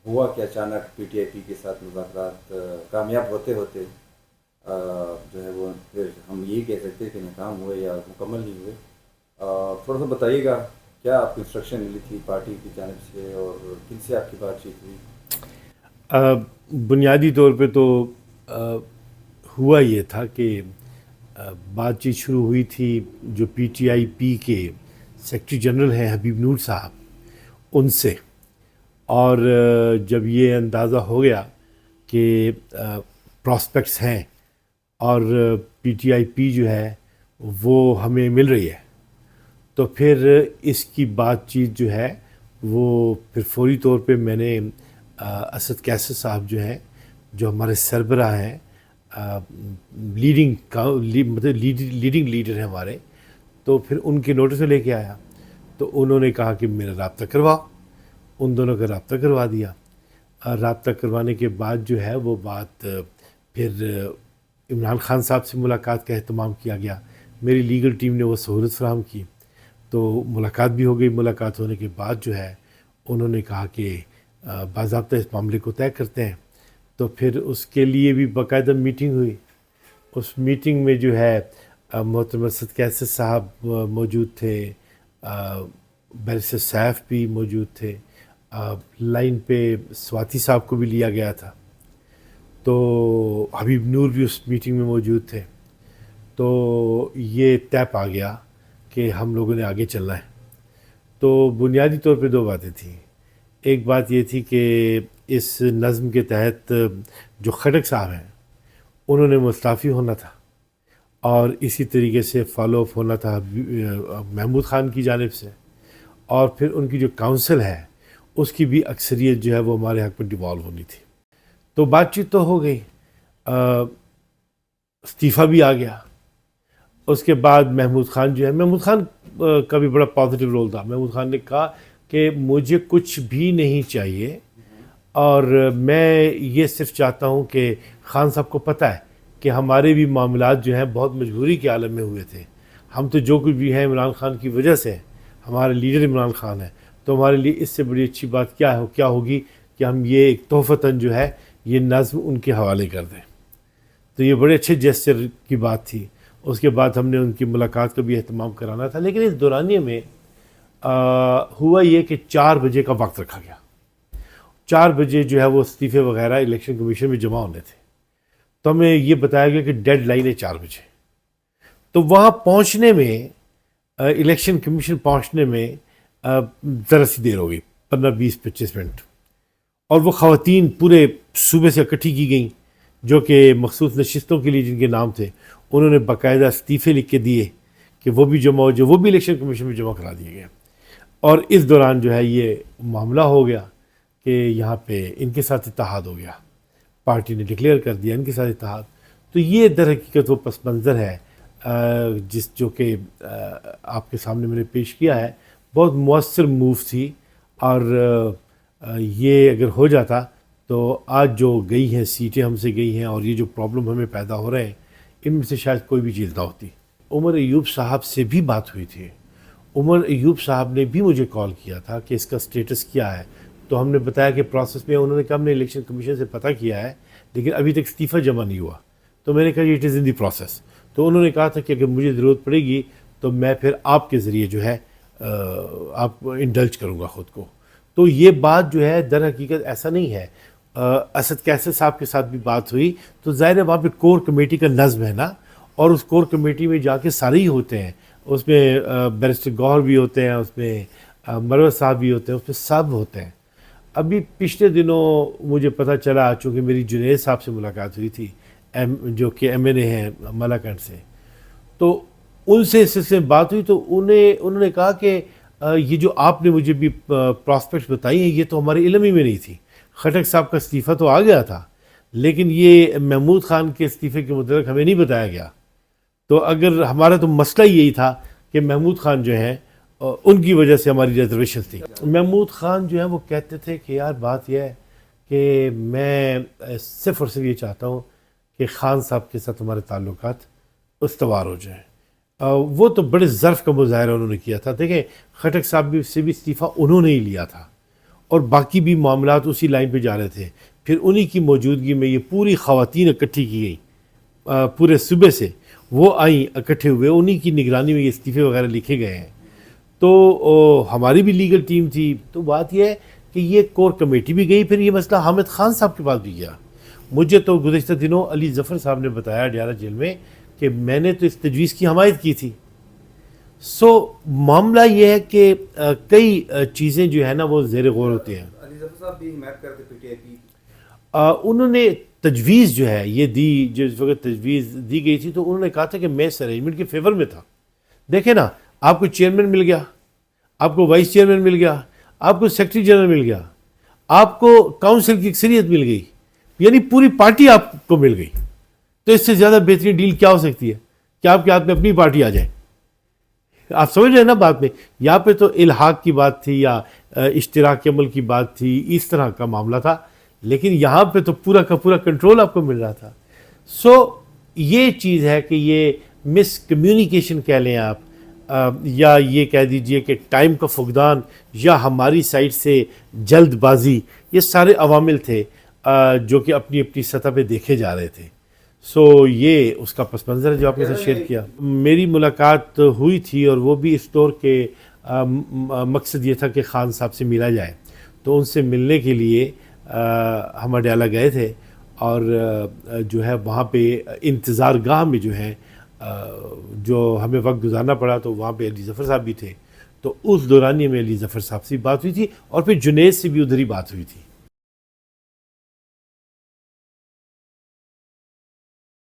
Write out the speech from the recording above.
ہوا کہ اچانک پی ٹی آئی پی کے ساتھ مذاکرات کامیاب ہوتے ہوتے جو ہے وہ پھر ہم یہی کہہ سکتے ہیں کہ ناکام ہوئے یا مکمل نہیں ہوئے. تھوڑا سا بتائیے گا کیا آپ کو انسٹرکشن ملی تھی پارٹی کی جانب سے اور کن سے آپ کی بات چیت ہوئی؟ بنیادی طور پہ تو ہوا یہ تھا کہ بات چیت شروع ہوئی تھی جو پی ٹی آئی پی کے سیکرٹری جنرل ہیں حبیب نور صاحب ان سے. اور جب یہ اندازہ ہو گیا کہ پراسپیکٹس ہیں اور پی ٹی آئی پی جو ہے وہ ہمیں مل رہی ہے تو پھر اس کی بات چیت جو ہے وہ پھر فوری طور پہ میں نے اسد کیسر صاحب جو ہیں جو ہمارے سربراہ ہیں مطلب لیڈنگ لیڈر ہیں ہمارے, تو پھر ان کے نوٹس میں لے کے آیا. تو انہوں نے کہا کہ میرا رابطہ کرواؤ. ان دونوں کا رابطہ کروا دیا. رابطہ کروانے کے بعد جو ہے وہ بات پھر عمران خان صاحب سے ملاقات کا اہتمام کیا گیا. میری لیگل ٹیم نے وہ سہولت فراہم کی تو ملاقات بھی ہو گئی. ملاقات ہونے کے بعد جو ہے انہوں نے کہا کہ باضابطہ اس معاملے کو طے کرتے ہیں. تو پھر اس کے لیے بھی باقاعدہ میٹنگ ہوئی. اس میٹنگ میں جو ہے محترم اسد کیسر صاحب موجود تھے, بیرسٹر سیف بھی موجود تھے, لائن پہ سواتی صاحب کو بھی لیا گیا تھا, تو حبیب نور بھی اس میٹنگ میں موجود تھے. تو یہ طے پا گیا کہ ہم لوگوں نے آگے چلنا ہے. تو بنیادی طور پہ دو باتیں تھیں. ایک بات یہ تھی کہ اس نظم کے تحت جو خٹک صاحب ہیں انہوں نے مستعفی ہونا تھا اور اسی طریقے سے فالو اپ ہونا تھا محمود خان کی جانب سے, اور پھر ان کی جو کونسل ہے اس کی بھی اکثریت جو ہے وہ ہمارے حق میں ڈیوالو ہونی تھی. تو بات چیت تو ہو گئی, استعفیٰ بھی آ گیا. اس کے بعد محمود خان جو ہے, محمود خان کا بھی بڑا پازیٹیو رول تھا. محمود خان نے کہا کہ مجھے کچھ بھی نہیں چاہیے اور میں یہ صرف چاہتا ہوں کہ خان صاحب کو پتہ ہے کہ ہمارے بھی معاملات جو ہیں بہت مجبوری کے عالم میں ہوئے تھے. ہم تو جو کچھ بھی ہیں عمران خان کی وجہ سے, ہمارے لیڈر عمران خان ہے, تو ہمارے لیے اس سے بڑی اچھی بات کیا ہوگی کہ ہم یہ ایک تحفتاً جو ہے یہ نظم ان کے حوالے کر دیں. تو یہ بڑے اچھے جیسچر کی بات تھی. اس کے بعد ہم نے ان کی ملاقات کا بھی اہتمام کرانا تھا, لیکن اس دورانیے میں ہوا یہ کہ 4 بجے کا وقت رکھا گیا. 4 بجے جو ہے وہ استعفے وغیرہ الیکشن کمیشن میں جمع ہونے تھے. تو ہمیں یہ بتایا گیا کہ ڈیڈ لائن ہے 4 بجے. تو وہاں پہنچنے میں الیکشن کمیشن پہنچنے میں ذرا سی دیر ہو گئی, 15 20 25 منٹ. اور وہ خواتین پورے صوبے سے اکٹھی کی گئیں جو کہ مخصوص نشستوں کے لیے جن کے نام تھے, انہوں نے باقاعدہ استعفے لکھ کے دیے کہ وہ بھی جمع ہو, جو وہ بھی الیکشن کمیشن میں جمع کرا دیے گئے. اور اس دوران جو ہے یہ معاملہ ہو گیا کہ یہاں پہ ان کے ساتھ اتحاد ہو گیا, پارٹی نے ڈکلیئر کر دیا ان کے ساتھ اتحاد. تو یہ در حقیقت وہ پس منظر ہے جو کہ آپ کے سامنے میں نے پیش کیا ہے. بہت مؤثر موو تھی, اور یہ اگر ہو جاتا تو آج جو گئی ہیں سیٹیں ہم سے گئی ہیں اور یہ جو پرابلم ہمیں پیدا ہو رہے ہیں ان میں سے شاید کوئی بھی چیز نہ ہوتی. عمر ایوب صاحب سے بھی بات ہوئی تھی. عمر ایوب صاحب نے بھی مجھے کال کیا تھا کہ اس کا سٹیٹس کیا ہے. تو ہم نے بتایا کہ پروسیس میں. انہوں نے کہا ہم نے الیکشن کمیشن سے پتہ کیا ہے لیکن ابھی تک استعفیٰ جمع نہیں ہوا. تو میں نے کہا it is in the process. تو انہوں نے کہا تھا کہ اگر مجھے ضرورت پڑے گی تو میں پھر آپ کے ذریعے جو ہے آپ انڈلج کروں گا خود کو. تو یہ بات جو ہے در حقیقت ایسا نہیں ہے. اسد کیسر صاحب کے ساتھ بھی بات ہوئی تو ظاہر ہے وہاں پہ کور کمیٹی کا نظم ہے نا, اور اس کور کمیٹی میں جا کے سارے ہی ہوتے ہیں. اس میں بیرسٹر گوہر بھی ہوتے ہیں, اس میں مروت صاحب بھی ہوتے ہیں, اس میں سب ہوتے ہیں. ابھی پچھلے دنوں مجھے پتہ چلا, چونکہ میری جنید صاحب سے ملاقات ہوئی تھی جو کہ ایم این اے ہیں ملاکنڈ سے, تو ان سے اس سلسلے میں بات ہوئی تو انہوں نے کہا کہ یہ جو آپ نے مجھے بھی پراسپیکٹس بتائی ہیں یہ تو ہمارے علم ہی میں نہیں تھی. خٹک صاحب کا استعفیٰ تو آ گیا تھا لیکن یہ محمود خان کے استعفے کے متعلق ہمیں نہیں بتایا گیا. تو اگر ہمارا تو مسئلہ یہی تھا کہ محمود خان جو ہیں ان کی وجہ سے ہماری ریزرویشن تھی. محمود خان جو ہیں وہ کہتے تھے کہ یار بات یہ ہے کہ میں صرف اور صرف یہ چاہتا ہوں کہ خان صاحب کے ساتھ ہمارے تعلقات استوار ہو جائیں. وہ تو بڑے ظرف کا مظاہرہ انہوں نے کیا تھا. دیکھیں خٹک صاحب سے بھی استعفیٰ انہوں نے ہی لیا تھا اور باقی بھی معاملات اسی لائن پہ جا رہے تھے. پھر انہی کی موجودگی میں یہ پوری خواتین اکٹھی کی گئیں پورے صوبے سے, وہ آئیں اکٹھے ہوئے, انہی کی نگرانی میں یہ استعفے وغیرہ لکھے گئے ہیں. تو ہماری بھی لیگل ٹیم تھی. تو بات یہ ہے کہ یہ کور کمیٹی بھی گئی, پھر یہ مسئلہ حامد خان صاحب کے پاس بھی گیا. مجھے تو گزشتہ دنوں علی ظفر صاحب نے بتایا اڈیالہ جیل میں کہ میں نے تو اس تجویز کی حمایت کی تھی. معاملہ یہ ہے کہ کئی چیزیں جو ہے نا وہ زیر غور ہوتے ہیں. علی ظفر صاحب بھی حمایت کرتے پی ٹی آئی کی. انہوں نے تجویز جو ہے یہ دی, جس وقت تجویز دی گئی تھی تو انہوں نے کہا تھا کہ میں اس ارینجمنٹ کے فیور میں تھا. دیکھیں نا, آپ کو چیئرمین مل گیا, آپ کو وائس چیئرمین مل گیا, آپ کو سیکرٹری جنرل مل گیا, آپ کو کاؤنسل کی اکثریت مل گئی, یعنی پوری پارٹی آپ کو مل گئی. تو اس سے زیادہ بہترین ڈیل کیا ہو سکتی ہے کہ آپ کے ہاتھ میں اپنی پارٹی آ جائے. آپ سمجھ رہے ہیں نا بات میں. یہاں پہ تو الحاق کی بات تھی یا اشتراک عمل کی بات تھی, اس طرح کا معاملہ تھا. لیکن یہاں پہ تو پورا کا پورا کنٹرول آپ کو مل رہا تھا. یہ چیز ہے کہ یہ مس کمیونیکیشن کہہ لیں آپ, یا یہ کہہ دیجئے کہ ٹائم کا فقدان, یا ہماری سائڈ سے جلد بازی, یہ سارے عوامل تھے جو کہ اپنی اپنی سطح پہ دیکھے جا رہے تھے. یہ اس کا پس منظر ہے جو آپ کے ساتھ شیئر کیا. میری ملاقات ہوئی تھی, اور وہ بھی اس طور کے مقصد یہ تھا کہ خان صاحب سے ملا جائے. تو ان سے ملنے کے لیے ہم اڈیالہ گئے تھے, اور جو ہے وہاں پہ انتظار گاہ میں جو ہے جو ہمیں وقت گزارنا پڑا, تو وہاں پہ علی ظفر صاحب بھی تھے. تو اس دورانیے میں علی ظفر صاحب سے بات ہوئی تھی, اور پھر جنید سے بھی ادھر ہی بات ہوئی تھی.